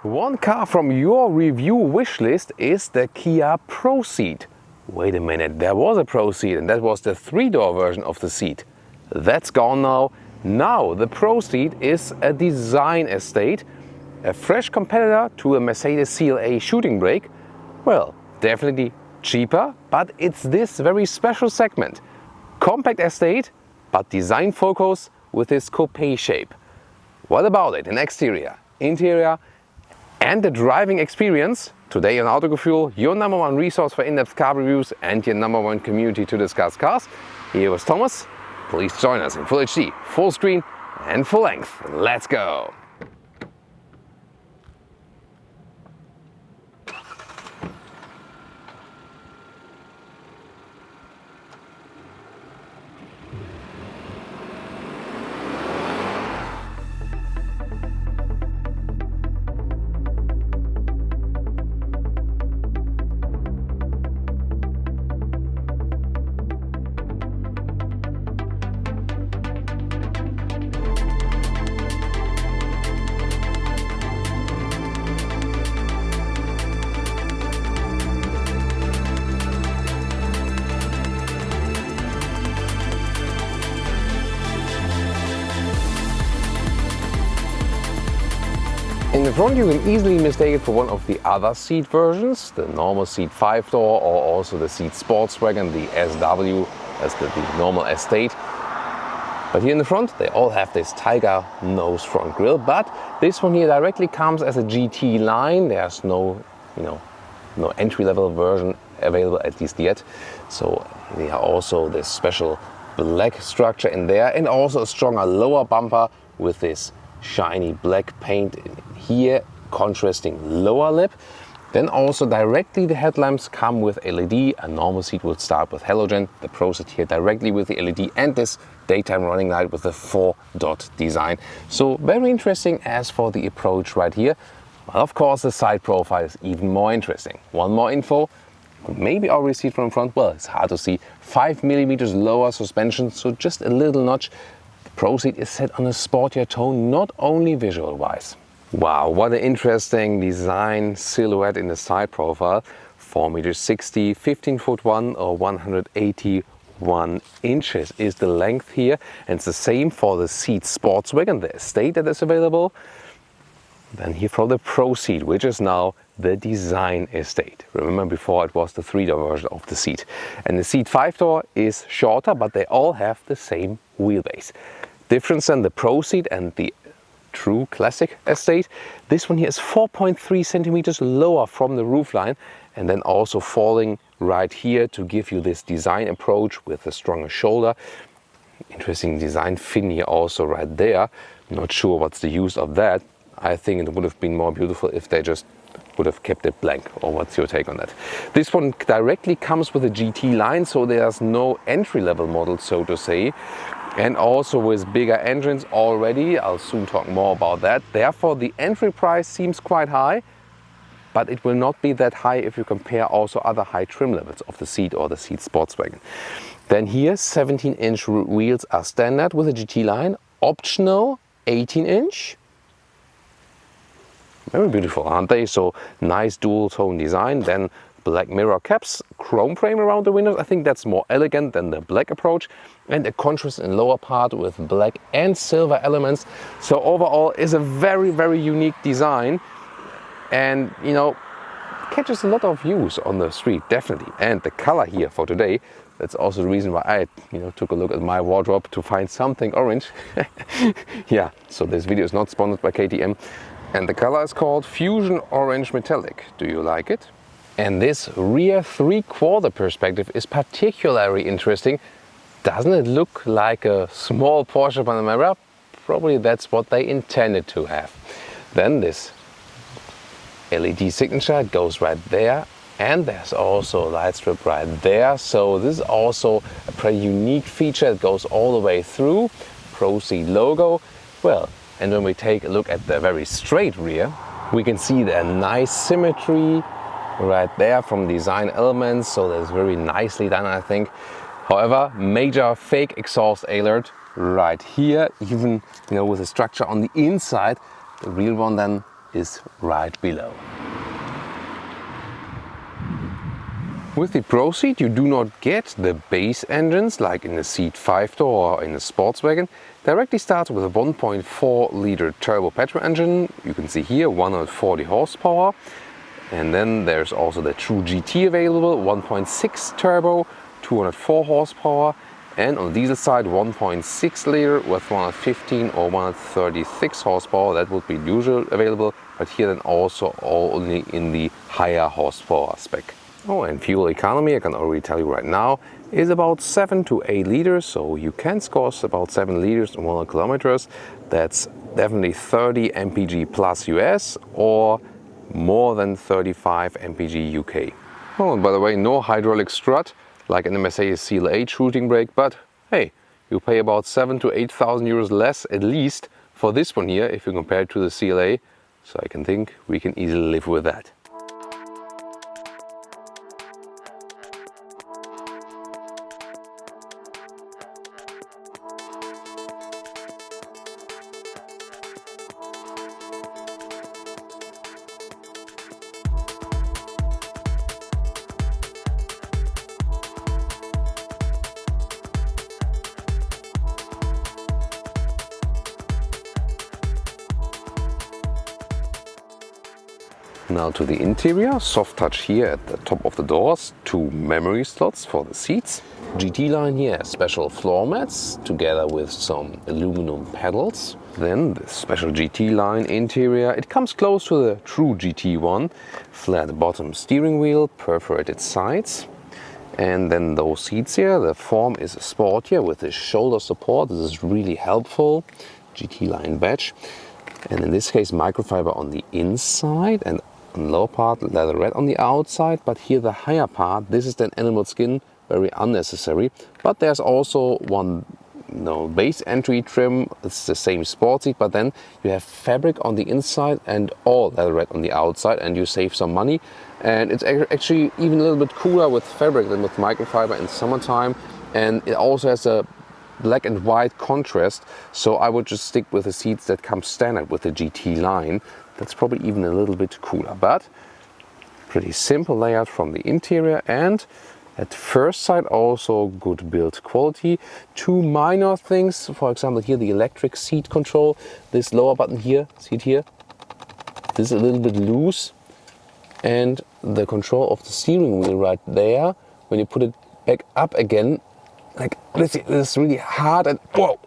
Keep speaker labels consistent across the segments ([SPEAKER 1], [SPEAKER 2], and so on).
[SPEAKER 1] One car from your review wish list is the Kia ProCeed. Wait a minute, there was a ProCeed and that was the 3-door version of the Ceed. That's gone now. Now the ProCeed is a design estate, a fresh competitor to a Mercedes CLA shooting brake. Well, definitely cheaper, but it's this very special segment. Compact estate, but design focus with this coupe shape. What about it in exterior, interior, and the driving experience? Today on Autogefühl, your #1 resource for in-depth car reviews and your #1 community to discuss cars. Here was Thomas. Please join us in Full HD, full screen and full length. Let's go! In the front you can easily mistake it for one of the other Ceed versions, the normal Ceed 5-door or also the Ceed Sportswagen, the SW as the normal estate. But here in the front they all have this tiger nose front grille, but this one here directly comes as a GT line. There's no entry-level version available, at least yet. So they are also this special black structure in there and also a stronger lower bumper with this shiny black paint here, contrasting lower lip. Then also directly the headlamps come with LED. A normal Ceed would start with halogen. The ProCeed here directly with the LED and this daytime running light with the 4-dot design. So very interesting. As for the approach right here, well, of course the side profile is even more interesting. One more info, maybe already see it from front, well, it's hard to see. 5mm lower suspension, so just a little notch. ProCeed is set on a sportier tone, not only visual wise. Wow, what an interesting design silhouette in the side profile. 4m60, 15'1" or 181 inches is the length here. And it's the same for the Ceed Sportswagen, the estate that is available. Then here for the ProCeed, which is now the design estate. Remember before it was the 3-door version of the Ceed. And the Ceed 5-door is shorter, but they all have the same wheelbase. Difference than the ProCeed and the true classic estate. This one here is 4.3 centimeters lower from the roofline and then also falling right here to give you this design approach with a stronger shoulder. Interesting design fin here also right there. Not sure what's the use of that. I think it would have been more beautiful if they just would have kept it blank. Or what's your take on that? This one directly comes with a GT line, so there's no entry-level model, so to say. And also with bigger engines already. I'll soon talk more about that. Therefore the entry price seems quite high, but it will not be that high if you compare also other high trim levels of the Ceed or the Ceed Sportswagen. Then here 17-inch wheels are standard with a GT line, optional 18-inch. Very beautiful, aren't they? So nice dual tone design. Then black mirror caps, chrome frame around the windows. I think that's more elegant than the black approach. And a contrast in lower part with black and silver elements. So overall is a very, very unique design. And catches a lot of views on the street, definitely. And the color here for today, that's also the reason why I took a look at my wardrobe to find something orange. Yeah, so this video is not sponsored by KTM. And the color is called Fusion Orange Metallic. Do you like it? And this rear 3/4 perspective is particularly interesting. Doesn't it look like a small Porsche Panamera? Probably that's what they intended to have. Then this LED signature goes right there, and there's also a light strip right there. So this is also a pretty unique feature. It goes all the way through. ProCeed logo. Well, and when we take a look at the very straight rear, we can see the nice symmetry right there from design elements. So that's very nicely done, I think. However, major fake exhaust alert right here, even with the structure on the inside. The real one then is right below. With the ProCeed you do not get the base engines like in the Ceed 5-door or in the Sportswagen. Directly starts with a 1.4 liter turbo petrol engine. You can see here 140 horsepower. And then there's also the true GT available, 1.6 turbo, 204 horsepower. And on the diesel side 1.6 liter with 115 or 136 horsepower. That would be usual available, but here then also only in the higher horsepower spec. Oh, and fuel economy, I can already tell you right now, is about 7 to 8 liters, so you can score about 7 liters in 100 kilometers. That's definitely 30 mpg plus US or more than 35 mpg UK. Oh, and by the way, no hydraulic strut like in the Mercedes CLA shooting brake, but hey, you pay about 7 to 8,000 euros less at least for this one here if you compare it to the CLA, so I can think we can easily live with that. Now to the interior, soft touch here at the top of the doors, 2 memory slots for the seats. GT line here has special floor mats together with some aluminum pedals. Then the special GT line interior, it comes close to the true GT one. Flat bottom steering wheel, perforated sides. And then those seats here, the form is sportier with the shoulder support. This is really helpful. GT line badge. And in this case microfiber on the inside and on the lower part leatherette on the outside, but here the higher part, this is then animal skin, very unnecessary. But there's also one base entry trim, it's the same sport seat, but then you have fabric on the inside and all leatherette on the outside, and you save some money. And it's actually even a little bit cooler with fabric than with microfiber in summertime, and it also has a black and white contrast, so I would just stick with the seats that come standard with the GT line. That's probably even a little bit cooler, but pretty simple layout from the interior, and at first sight also good build quality. 2 minor things, for example here the electric seat control, this lower button here, see it here, this is a little bit loose, and the control of the steering wheel right there, when you put it back up again, like this is really hard and whoa,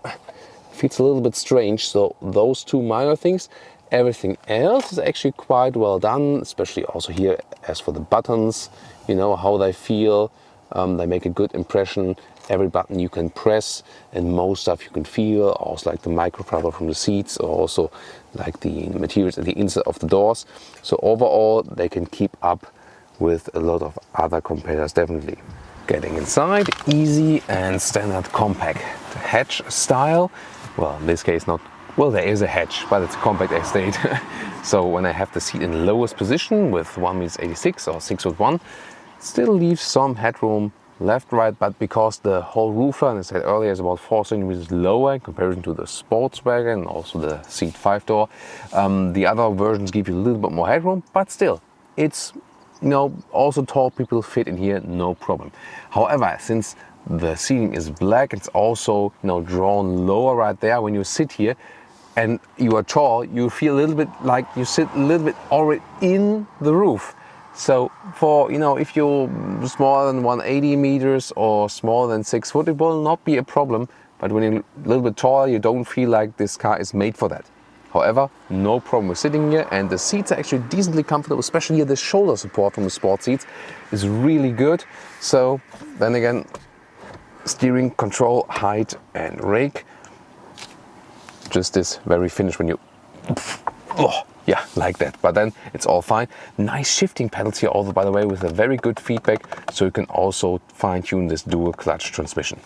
[SPEAKER 1] feels a little bit strange. So those 2 minor things. Everything else is actually quite well done, especially also here as for the buttons, you know how they feel. They make a good impression. Every button you can press and most stuff you can feel, also like the microfiber from the seats, or also like the materials at the inside of the doors. So overall they can keep up with a lot of other competitors, definitely. Getting inside, easy and standard compact hatch style. Well, in this case not, well there is a hatch, but it's a compact estate. So when I have the seat in the lowest position with 1m86 or 6'1", still leaves some headroom left, right, but because the whole roof, and I said earlier, is about 4 centimeters lower in comparison to the Sportswagen and also the Ceed 5-door. The other versions give you a little bit more headroom, but still, it's, you know, also tall people fit in here, no problem. However, since the seating is black, it's also, you know, drawn lower right there. When you sit here and you are tall, you feel a little bit like you sit a little bit already in the roof. So for, you know, if you're smaller than 180 meters or smaller than 6 foot, it will not be a problem. But when you're a little bit taller, you don't feel like this car is made for that. However, no problem with sitting here, and the seats are actually decently comfortable, especially here the shoulder support from the sport seats is really good. So then again, steering, control, height and rake, just this very finish when you, oh, yeah, like that, but then it's all fine. Nice shifting pedals here also, by the way, with a very good feedback, so you can also fine-tune this dual clutch transmission.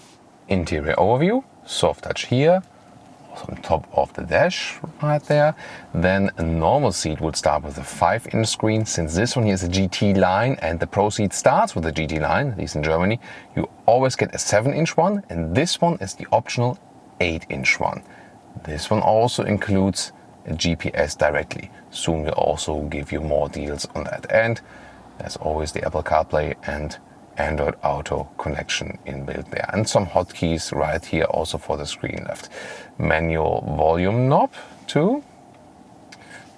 [SPEAKER 1] Interior overview, soft touch here, also on top of the dash right there. Then a normal seat would start with a 5-inch screen. Since this one here is a GT line and the ProCeed starts with a GT line, at least in Germany, you always get a 7-inch one, and this one is the optional 8-inch one. This one also includes a GPS directly. Soon we'll also give you more deals on that. And there's always the Apple CarPlay and Android Auto connection inbuilt there. And some hotkeys right here also for the screen left. Manual volume knob too.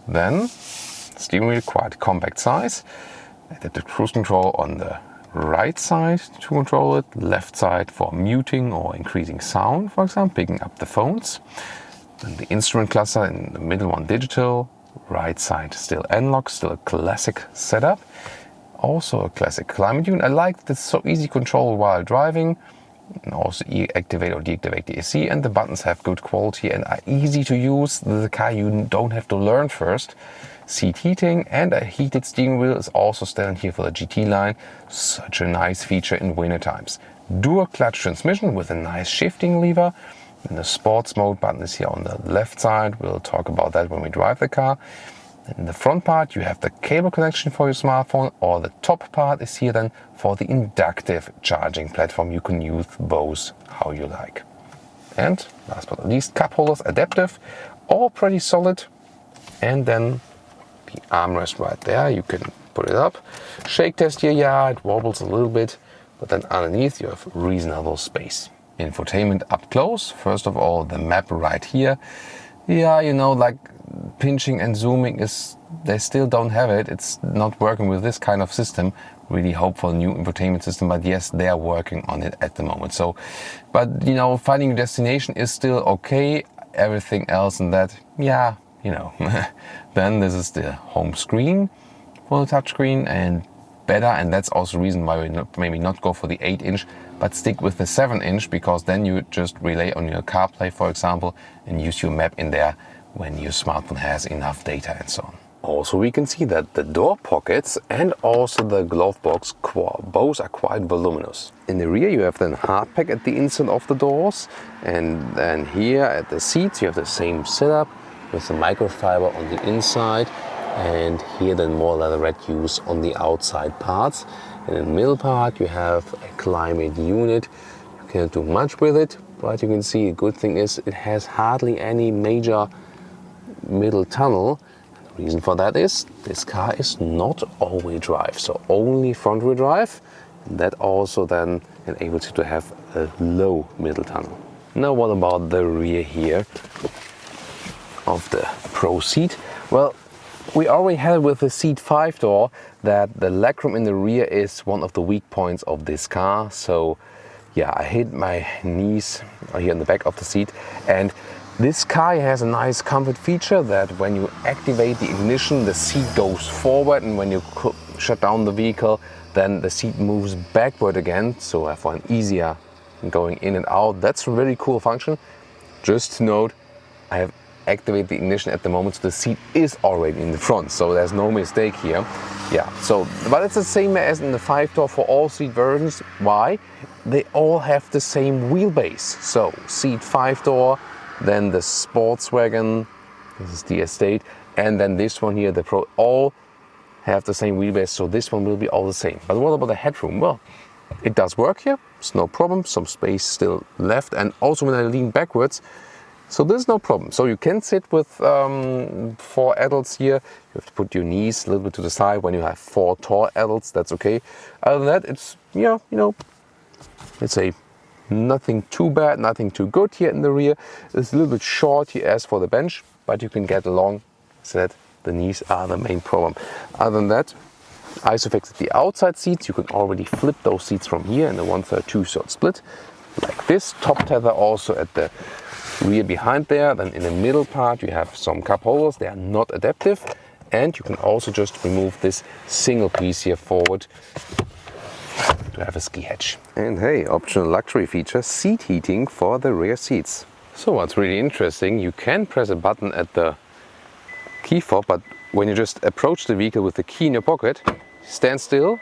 [SPEAKER 1] Then steering wheel, quite compact size. Adaptive cruise control on the right side to control it. Left side for muting or increasing sound, for example, picking up the phones. Then the instrument cluster in the middle one digital. Right side still analog, still a classic setup. Also a classic climate unit. I like this so easy control while driving. And also activate or deactivate the AC, and the buttons have good quality and are easy to use. The car you don't have to learn first. Seat heating and a heated steering wheel is also standard here for the GT line. Such a nice feature in winter times. Dual clutch transmission with a nice shifting lever. And the sports mode button is here on the left side. We'll talk about that when we drive the car. In the front part you have the cable connection for your smartphone, or the top part is here then for the inductive charging platform. You can use both how you like. And last but not least, cup holders, adaptive, all pretty solid. And then the armrest right there, you can put it up. Shake test here, yeah, it wobbles a little bit, but then underneath you have reasonable space. Infotainment up close, first of all the map right here. Yeah, you know, like pinching and zooming is, they still don't have it. It's not working with this kind of system. Really hope for a new infotainment system, but yes, they are working on it at the moment. So, but you know, finding your destination is still okay. Everything else and that, yeah, you know. Then this is the home screen for the touchscreen and better, and that's also the reason why we maybe not go for the 8-inch, but stick with the 7-inch, because then you just rely on your CarPlay, for example, and use your map in there when your smartphone has enough data and so on. Also, we can see that the door pockets and also the glove box, both are quite voluminous. In the rear you have then hardpack at the inside of the doors, and then here at the seats you have the same setup with the microfiber on the inside, and here then more leatherette use on the outside parts. And in the middle part you have a climate unit. You can't do much with it, but you can see a good thing is it has hardly any major middle tunnel. The reason for that is this car is not all-wheel drive, so only front-wheel drive, and that also then enables you to have a low middle tunnel. Now what about the rear here of the ProCeed? Well, we already had it with the Ceed 5-door that the legroom in the rear is one of the weak points of this car. So yeah, I hit my knees here in the back of the seat, and this car has a nice comfort feature that when you activate the ignition, the seat goes forward, and when you shut down the vehicle, then the seat moves backward again, so for an easier going in and out. That's a really cool function. Just to note, I have activated the ignition at the moment, so the seat is already in the front, so there's no mistake here. Yeah, so, but it's the same as in the 5-door for all Ceed versions. Why? They all have the same wheelbase. So Ceed 5-door, then the sports wagon, this is the Estate, and then this one here, the Pro, all have the same wheelbase, so this one will be all the same. But what about the headroom? Well, it does work here, it's no problem, some space still left, and also when I lean backwards, so there's no problem. So you can sit with 4 adults here. You have to put your knees a little bit to the side. When you have 4 tall adults, that's okay. Other than that, it's, yeah, you know, it's a nothing too bad, nothing too good here in the rear. It's a little bit short here as for the bench, but you can get along. So that the knees are the main problem. Other than that, Isofix at the outside seats. You can already flip those seats from here in the 1/3 2/3 split, like this. Top tether also at the rear behind there. Then in the middle part you have some cup holders. They are not adaptive, and you can also just remove this single piece here forward to have a ski hatch. And hey, optional luxury feature, seat heating for the rear seats. So what's really interesting, you can press a button at the key fob, but when you just approach the vehicle with the key in your pocket, stand still,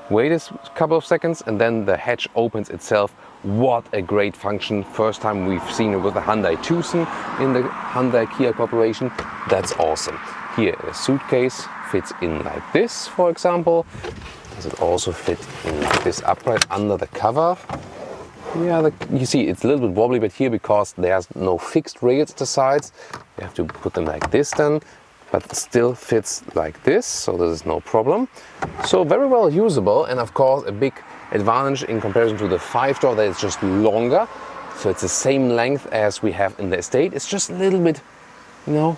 [SPEAKER 1] wait a couple of seconds, and then the hatch opens itself. What a great function. First time we've seen it with the Hyundai Tucson in the Hyundai Kia Corporation. That's awesome. Here, a suitcase fits in like this, for example. Does it also fit in like this upright under the cover? Yeah, you see it's a little bit wobbly, but here because there's no fixed rails at the sides, you have to put them like this then, but it still fits like this, so this is no problem. So very well usable, and of course a big advantage in comparison to the 5-door that it's just longer. So it's the same length as we have in the Estate. It's just a little bit, you know,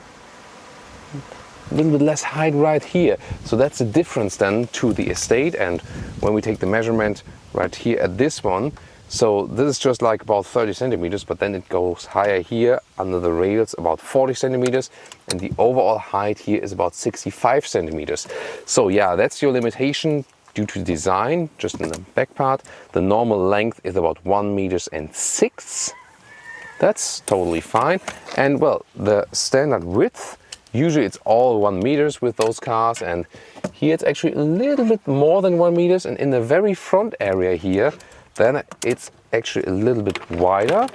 [SPEAKER 1] a little bit less height right here. So that's the difference then to the Estate. And when we take the measurement right here at this one, so this is just like about 30 centimeters, but then it goes higher here under the rails about 40 centimeters, and the overall height here is about 65 centimeters. So yeah, that's your limitation due to design, just in the back part. The normal length is about 1 meter and 6. That's totally fine. And well, the standard width, usually it's all 1 meters with those cars, and here it's actually a little bit more than 1 meters, and in the very front area here, then it's actually a little bit wider.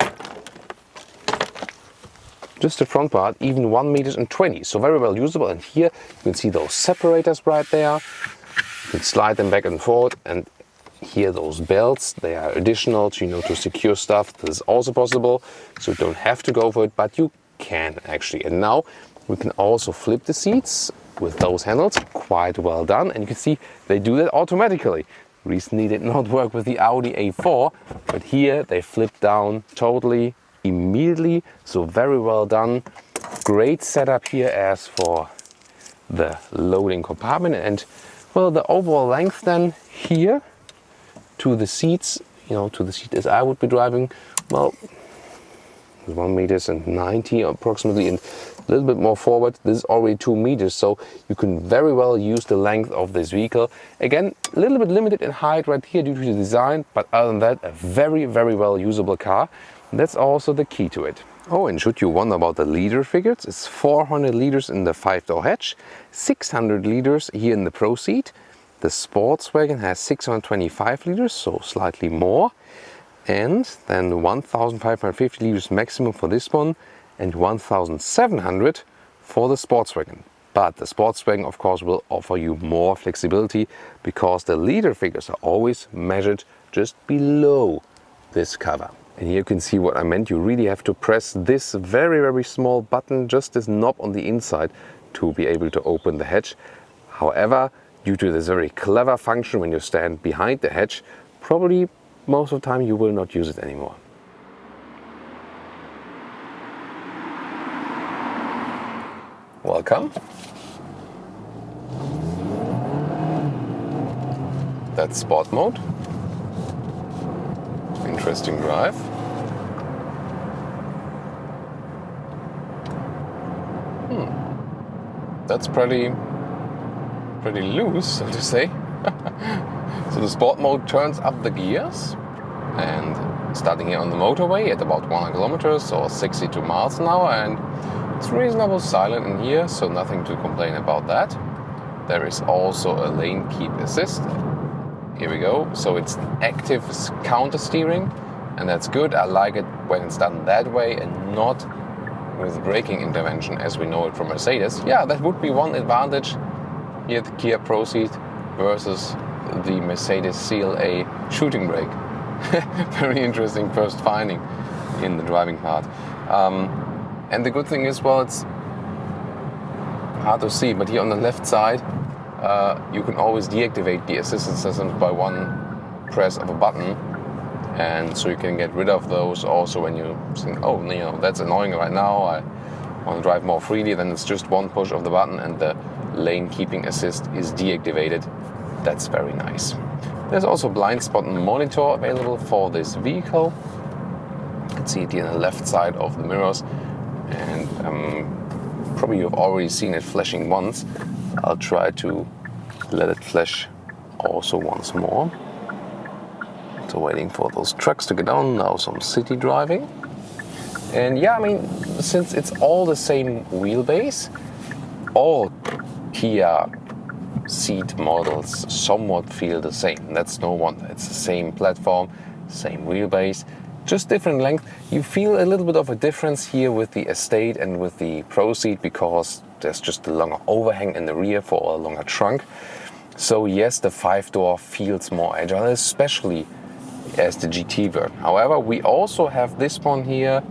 [SPEAKER 1] Just the front part, even 1 meter and 20, so very well usable. And here you can see those separators right there. You can slide them back and forth, and here those belts, they are additional to, you know, to secure stuff. This is also possible, so you don't have to go for it, but you can actually. And now we can also flip the seats with those handles, quite well done. And you can see they do that automatically. Recently did not work with the Audi A4, but here they flip down totally immediately, so very well done. Great setup here as for the loading compartment. And well, the overall length then here to the seats, you know, to the seat as I would be driving, well, 1 meter and 90 approximately, and a little bit more forward. This is already 2 meters, so you can very well use the length of this vehicle. Again, a little bit limited in height right here due to the design, but other than that, a very, very well usable car. And that's also the key to it. Oh, and should you wonder about the liter figures, it's 400 liters in the 5-door hatch, 600 liters here in the ProCeed. The Sportswagen has 625 liters, so slightly more. And then 1,550 liters maximum for this one, and 1,700 for the Sportswagen. But the Sportswagen, of course, will offer you more flexibility because the liter figures are always measured just below this cover. And here you can see what I meant. You really have to press this very, very small button, just this knob on the inside, to be able to open the hatch. However, due to this very clever function when you stand behind the hatch, probably most of the time you will not use it anymore. Welcome. That's sport mode. Interesting drive. That's pretty loose, so to say. So the sport mode turns up the gears, and starting here on the motorway at about 100 kilometers or 62 miles an hour, and it's reasonably silent in here, so nothing to complain about that. There is also a lane keep assist. Here we go. So it's active counter steering, and that's good. I like it when it's done that way and not with braking intervention as we know it from Mercedes. Yeah, that would be one advantage here at the Kia ProCeed versus the Mercedes CLA shooting brake. Very interesting first finding in the driving part. And the good thing is, well, it's hard to see, but here on the left side, you can always deactivate the assistance systems by one press of a button. And so you can get rid of those also when you think, oh, you know, that's annoying right now, I want to drive more freely. Then it's just one push of the button and the lane keeping assist is deactivated. That's very nice. There's also blind spot monitor available for this vehicle. You can see it here on the left side of the mirrors, and probably you've already seen it flashing once. I'll try to let it flash also once more. So waiting for those trucks to get on, now some city driving. And yeah, I mean, since it's all the same wheelbase, all Kia Ceed models somewhat feel the same. That's no wonder. It's the same platform, same wheelbase, just different length. You feel a little bit of a difference here with the Estate and with the ProCeed because there's just a longer overhang in the rear for a longer trunk. So yes, the 5-door feels more agile, especially as the GT version. However, we also have this one here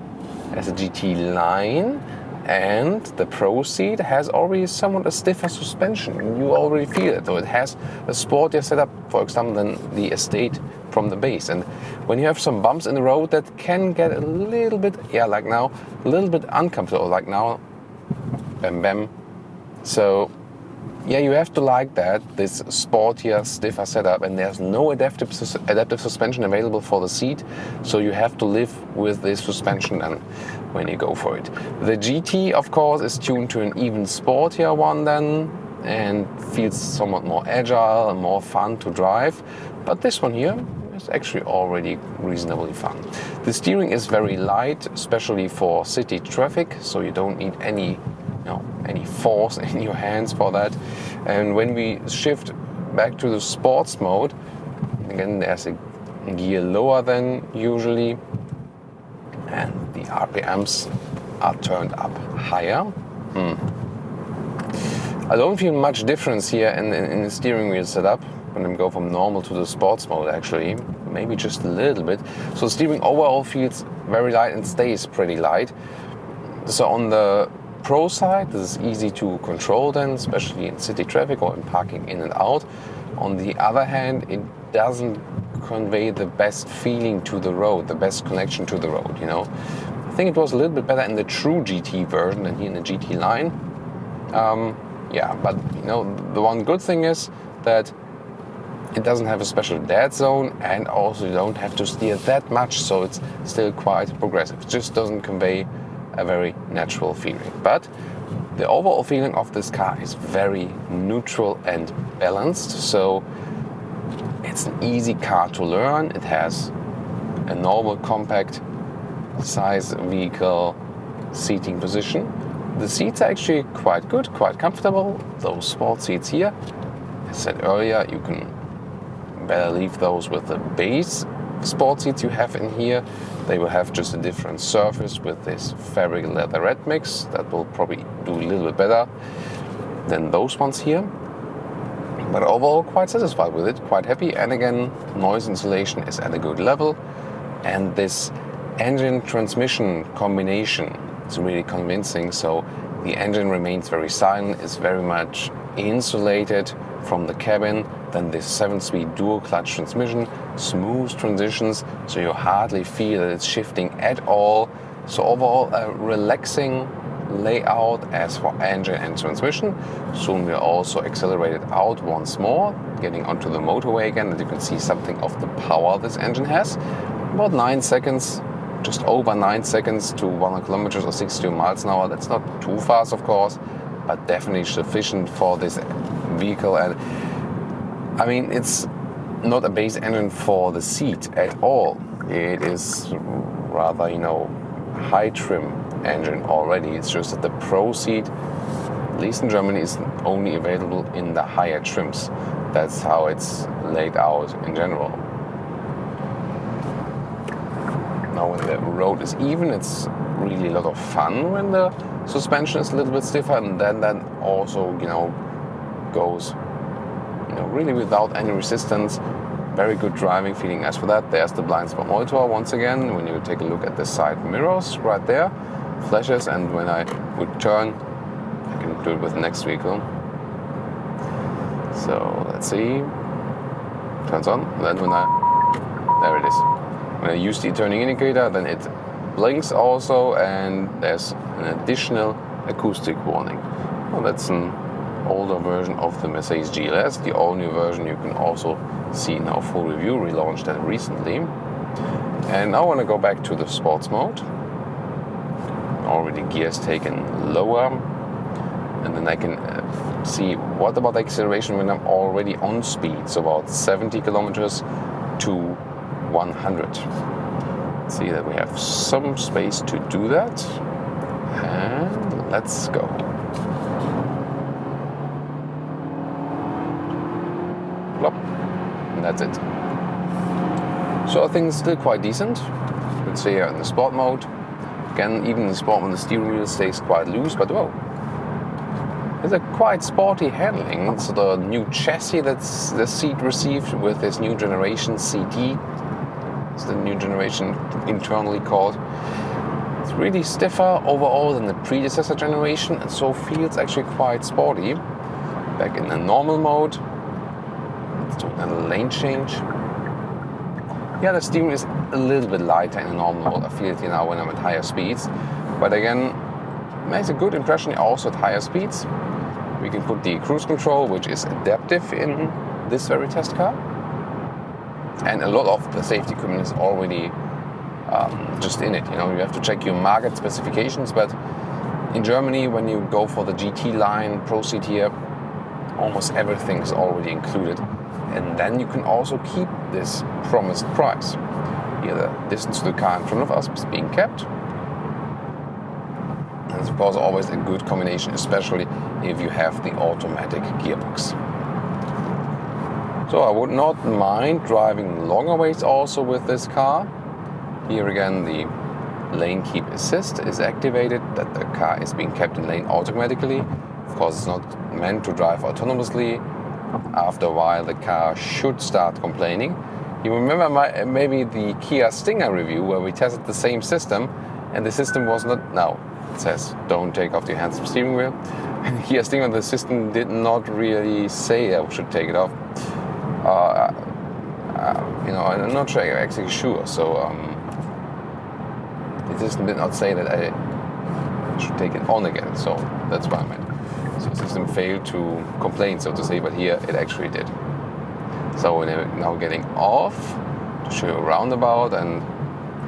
[SPEAKER 1] as a GT line, and the ProCeed has already somewhat a stiffer suspension. You already feel it, though it has a sportier setup, for example, than the Estate from the base. And when you have some bumps in the road, that can get a little bit, like now, a little bit uncomfortable, like now, bam bam. So you have to like that, this sportier, stiffer setup, and there's no adaptive suspension available for the Ceed, so you have to live with this suspension and when you go for it. The GT, of course, is tuned to an even sportier one then, and feels somewhat more agile and more fun to drive, but this one here is actually already reasonably fun. The steering is very light, especially for city traffic, so you don't need any force in your hands for that. And when we shift back to the sports mode, again there's a gear lower than usually, and the RPMs are turned up higher. I don't feel much difference here in the steering wheel setup when I go from normal to the sports mode, actually, maybe just a little bit. So the steering overall feels very light and stays pretty light. So on the Pro side, this is easy to control then, especially in city traffic or in parking in and out. On the other hand, it doesn't convey the best feeling to the road, the best connection to the road, I think it was a little bit better in the true GT version than here in the GT line. But the one good thing is that it doesn't have a special dead zone, and also you don't have to steer that much, so it's still quite progressive. It just doesn't convey a very natural feeling. But the overall feeling of this car is very neutral and balanced, so it's an easy car to learn. It has a normal compact size vehicle seating position. The seats are actually quite good, quite comfortable. Those sport seats here, as I said earlier, you can better leave those with the base sport seats you have in here. They will have just a different surface with this fabric leatherette mix that will probably do a little bit better than those ones here. But overall, quite satisfied with it, quite happy. And again, noise insulation is at a good level. And this engine transmission combination is really convincing. So the engine remains very silent, is very much insulated from the cabin. Then this 7-speed dual clutch transmission, smooth transitions, so you hardly feel that it's shifting at all. So overall, a relaxing layout as for engine and transmission. Soon we'll also accelerate it out once more, getting onto the motorway again, and you can see something of the power this engine has. About 9 seconds, just over 9 seconds to 100 kilometers or 62 miles an hour. That's not too fast, of course, but definitely sufficient for this vehicle. And I mean, it's not a base engine for the Ceed at all. It is rather, high trim engine already. It's just that the ProCeed, at least in Germany, is only available in the higher trims. That's how it's laid out in general. Now when the road is even, it's really a lot of fun when the suspension is a little bit stiffer, and then that also, goes really without any resistance. Very good driving feeling. As for that, there's the blind spot monitor once again. When you take a look at the side mirrors right there, flashes, and when I would turn, I can do it with the next vehicle. So let's see, turns on. Then there it is. When I use the turning indicator, then it blinks also, and there's an additional acoustic warning. Well, that's an older version of the Mercedes GLS. The all-new version you can also see in our full review, relaunched that recently. And now I want to go back to the sports mode. Already gears taken lower, and then I can see what about the acceleration when I'm already on speed, so about 70 kilometers to 100. See that we have some space to do that, and let's go. Plop. And that's it. So I think it's still quite decent. You can see here in the sport mode. Again, even in the sport mode, the steering wheel stays quite loose, but whoa. It's a quite sporty handling. So the new chassis that the Ceed received with this new generation CD It's the new generation internally called. It's really stiffer overall than the predecessor generation, and so feels actually quite sporty. Back in the normal mode. Let's do another lane change. Yeah, the steering is a little bit lighter in the normal mode. I feel it now when I'm at higher speeds. But again, it makes a good impression also at higher speeds. We can put the cruise control, which is adaptive in this very test car. And a lot of the safety equipment is already just in it. You know, you have to check your market specifications, but in Germany, when you go for the GT line, ProCeed here, almost everything is already included. And then you can also keep this promised price. Here the distance to the car in front of us is being kept. And it's of course always a good combination, especially if you have the automatic gearbox. So I would not mind driving longer ways also with this car. Here again the lane keep assist is activated, that the car is being kept in lane automatically. Of course it's not meant to drive autonomously. After a while the car should start complaining. You remember maybe the Kia Stinger review where we tested the same system and the system was not, now it says don't take off your hands from the steering wheel. And the Kia Stinger, the system did not really say I should take it off. You know, I'm not sure, actually sure. So the system did not say that I should take it on again. So that's what I meant. So the system failed to complain, so to say, but here it actually did. So we're now getting off to show you a roundabout, and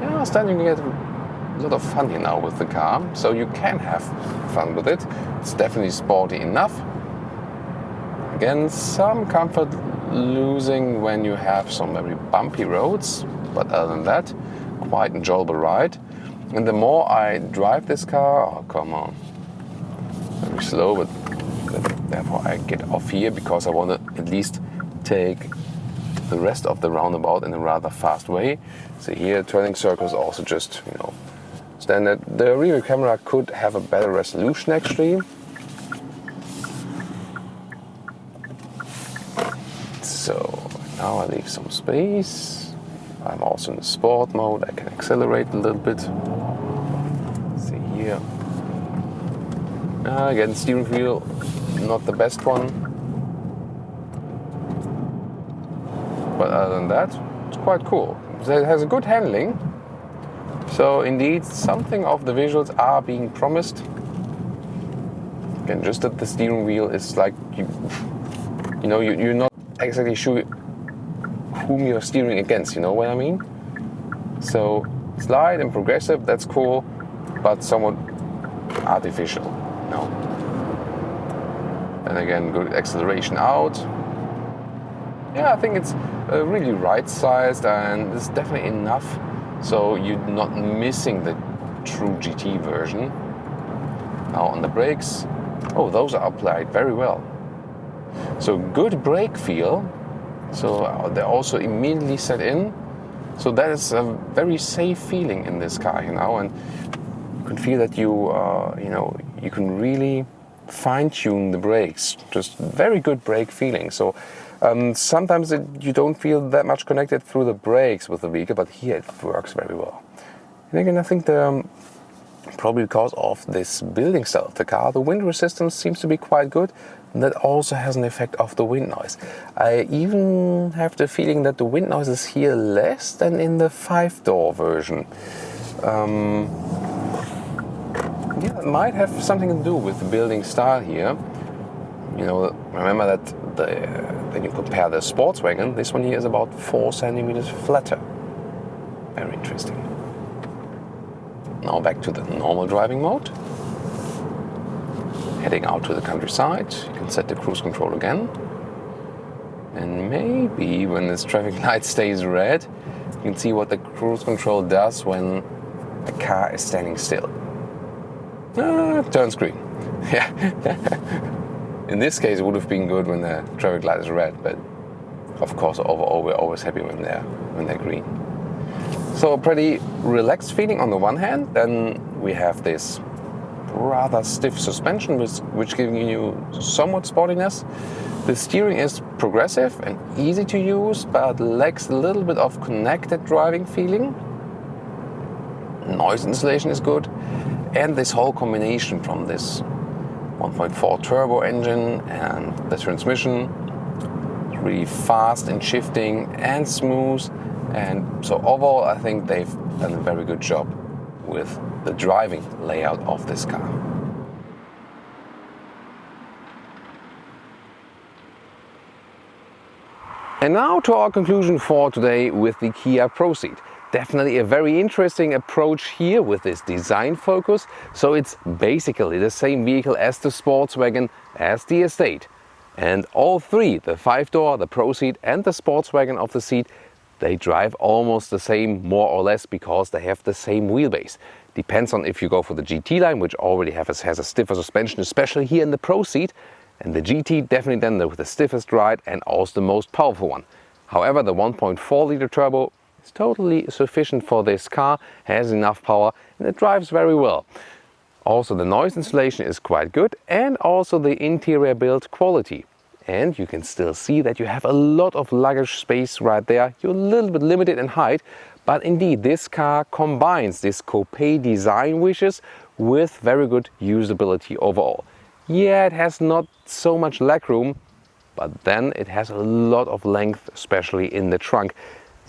[SPEAKER 1] yeah, starting to get a lot of fun here now with the car. So you can have fun with it. It's definitely sporty enough. Again, some comfort losing when you have some very bumpy roads, but other than that, quite enjoyable ride. And the more I drive this car, oh come on, very slow, but therefore I get off here because I want to at least take the rest of the roundabout in a rather fast way. So here turning circles also just, you know, standard. The rear camera could have a better resolution actually. So now I leave some space. I'm also in the sport mode. I can accelerate a little bit. Let's see here. Again, steering wheel, not the best one. But other than that, it's quite cool. It has a good handling. So indeed, something of the visuals are being promised. Again, just that the steering wheel is like, you're not exactly sure whom you're steering against, you know what I mean? So slide and progressive, that's cool, but somewhat artificial. No. And again, good acceleration out. Yeah, I think it's really right-sized, and it's definitely enough so you're not missing the true GT version. Now on the brakes, oh, those are applied very well. So good brake feel. So they're also immediately set in. So that is a very safe feeling in this car, you know, and you can feel that you can really fine-tune the brakes. Just very good brake feeling. So sometimes you don't feel that much connected through the brakes with the vehicle, but here it works very well. And again, I think probably because of this building style of the car, the wind resistance seems to be quite good. And that also has an effect of the wind noise. I even have the feeling that the wind noise is here less than in the 5-door version. Yeah, it might have something to do with the building style here. You know, remember that when you compare the sports wagon, this one here is about 4 centimeters flatter. Very interesting. Now back to the normal driving mode. Heading out to the countryside, you can set the cruise control again. And maybe when this traffic light stays red, you can see what the cruise control does when a car is standing still. Turns green. Yeah. In this case, it would have been good when the traffic light is red, but of course, overall, we're always happy when they're green. So a pretty relaxed feeling on the one hand. Then we have this rather stiff suspension, which giving you somewhat sportiness. The steering is progressive and easy to use, but lacks a little bit of connected driving feeling. Noise insulation is good, and this whole combination from this 1.4 turbo engine and the transmission, really fast in shifting and smooth. And so overall, I think they've done a very good job with the driving layout of this car. And now to our conclusion for today with the Kia ProCeed. Definitely a very interesting approach here with this design focus. So it's basically the same vehicle as the Sportswagen, as the Estate. And all three, the 5-door, the ProCeed and the Sportswagen of the Ceed, they drive almost the same, more or less, because they have the same wheelbase. Depends on if you go for the GT line, which already has a stiffer suspension, especially here in the ProCeed. And the GT definitely then with the stiffest ride and also the most powerful one. However, the 1.4 liter turbo is totally sufficient for this car, has enough power and it drives very well. Also the noise insulation is quite good, and also the interior build quality. And you can still see that you have a lot of luggage space right there. You're a little bit limited in height, but indeed this car combines this coupe design wishes with very good usability overall. Yeah, it has not so much legroom, but then it has a lot of length, especially in the trunk.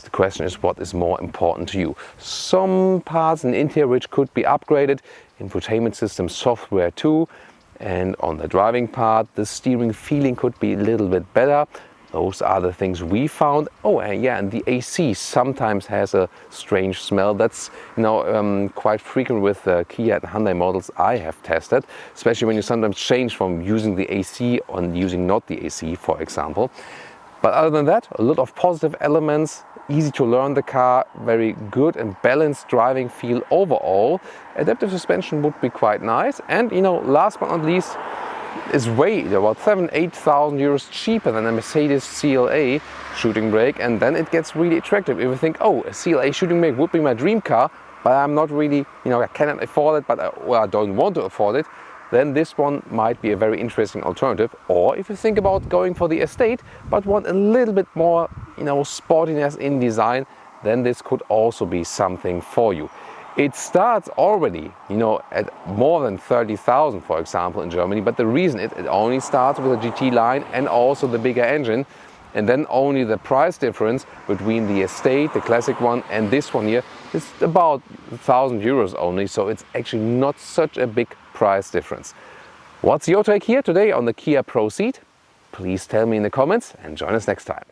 [SPEAKER 1] The question is, what is more important to you? Some parts in the interior which could be upgraded, infotainment system software too, and on the driving part, the steering feeling could be a little bit better. Those are the things we found. Oh, and yeah, and the AC sometimes has a strange smell. That's quite frequent with the Kia and Hyundai models I have tested, especially when you sometimes change from using the AC on using not the AC, for example. But other than that, a lot of positive elements. Easy to learn the car, very good and balanced driving feel overall. Adaptive suspension would be quite nice, and last but not least, is way about 7,000–8,000 euros cheaper than a Mercedes CLA shooting brake, and then it gets really attractive. If you think, oh, a CLA shooting brake would be my dream car, but I'm not really, I cannot afford it, but I don't want to afford it, then this one might be a very interesting alternative. Or if you think about going for the Estate, but want a little bit more, sportiness in design, then this could also be something for you. It starts already, at more than 30,000, for example, in Germany. But the reason it only starts with a GT line and also the bigger engine. And then only the price difference between the Estate, the classic one, and this one here is about 1,000 euros only. So it's actually not such a big price difference. What's your take here today on the Kia ProCeed? Please tell me in the comments and join us next time.